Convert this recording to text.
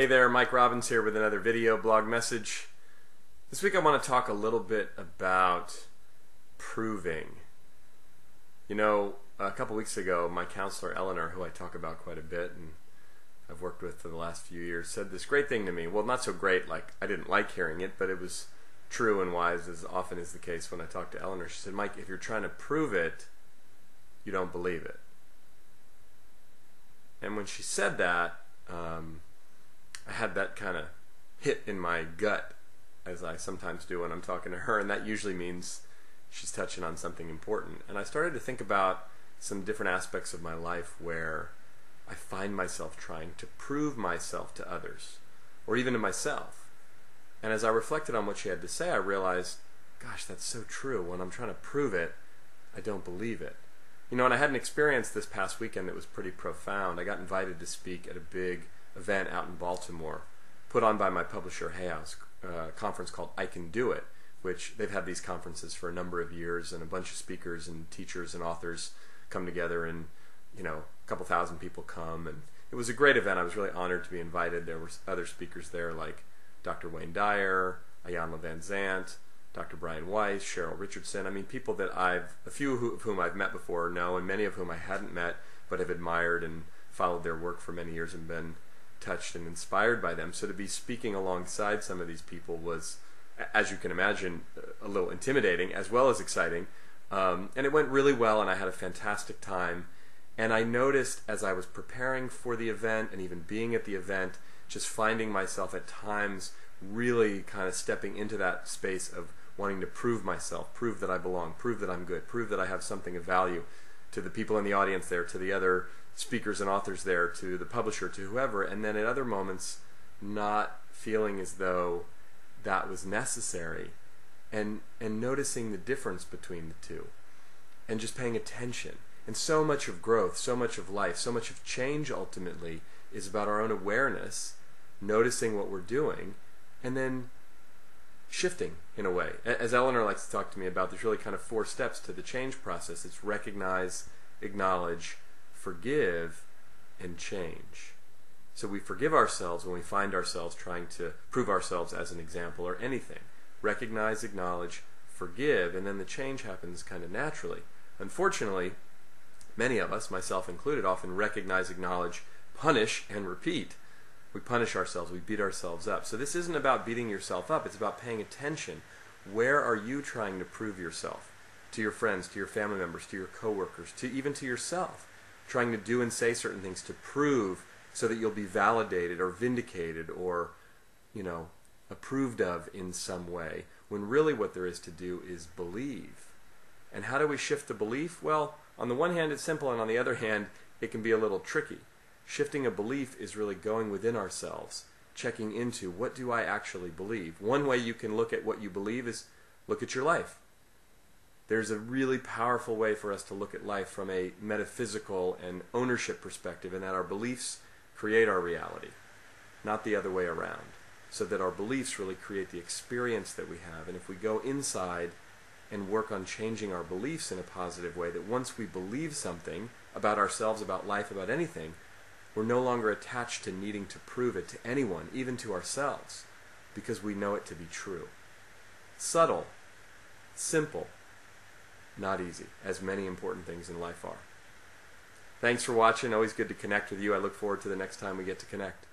there, Mike Robbins here with another video blog message. This week I want to talk a little bit about proving. You know, a couple weeks ago, my counselor Eleanor, who I talk about quite a bit and I've worked with for the last few years, said this great thing to me. Well, not so great, like I didn't like hearing it, but it was true and wise, as often is the case when I talk to Eleanor. She said, Mike, if you're trying to prove it, you don't believe it. And when she said that, I had that kind of hit in my gut, as I sometimes do when I'm talking to her, and that usually means she's touching on something important. And I started to think about some different aspects of my life where I find myself trying to prove myself to others, or even to myself. And as I reflected on what she had to say, I realized, gosh, that's so true. When I'm trying to prove it, I don't believe it. You know, and I had an experience this past weekend that was pretty profound. I got invited to speak at a big event out in Baltimore, put on by my publisher Hay House, a conference called I Can Do It, which they've had these conferences for a number of years, and a bunch of speakers and teachers and authors come together, and you know, a couple thousand people come, and it was a great event. I was really honored to be invited. There were other speakers there like Dr. Wayne Dyer, Ayanna Van Zant, Dr. Brian Weiss, Cheryl Richardson. I mean, people that a few of whom I've met before know, and many of whom I hadn't met but have admired and followed their work for many years and been touched and inspired by them. So to be speaking alongside some of these people was, as you can imagine, a little intimidating as well as exciting. And it went really well, and I had a fantastic time. And I noticed as I was preparing for the event and even being at the event, just finding myself at times really kind of stepping into that space of wanting to prove myself, prove that I belong, prove that I'm good, prove that I have something of value to the people in the audience there, to the other speakers and authors there, to the publisher, to whoever, and then at other moments not feeling as though that was necessary, and noticing the difference between the two and just paying attention. And so much of growth, so much of life, so much of change ultimately is about our own awareness, noticing what we're doing, and then shifting in a way. As Eleanor likes to talk to me about, there's really kind of 4 steps to the change process. It's recognize, acknowledge, forgive, and change. So we forgive ourselves when we find ourselves trying to prove ourselves as an example or anything. Recognize, acknowledge, forgive, and then the change happens kind of naturally. Unfortunately, many of us, myself included, often recognize, acknowledge, punish, and repeat. We punish ourselves, we beat ourselves up. So this isn't about beating yourself up, it's about paying attention. Where are you trying to prove yourself? To your friends, to your family members, to your coworkers, even to yourself. Trying to do and say certain things to prove so that you'll be validated or vindicated or, you know, approved of in some way, when really what there is to do is believe. And how do we shift the belief? Well, on the one hand it's simple, and on the other hand it can be a little tricky. Shifting a belief is really going within ourselves, checking into what do I actually believe. One way you can look at what you believe is look at your life. There's a really powerful way for us to look at life from a metaphysical and ownership perspective, in that our beliefs create our reality, not the other way around. So that our beliefs really create the experience that we have. And if we go inside and work on changing our beliefs in a positive way, that once we believe something about ourselves, about life, about anything, we're no longer attached to needing to prove it to anyone, even to ourselves, because we know it to be true. Subtle, simple, not easy, as many important things in life are. Thanks for watching. Always good to connect with you. I look forward to the next time we get to connect.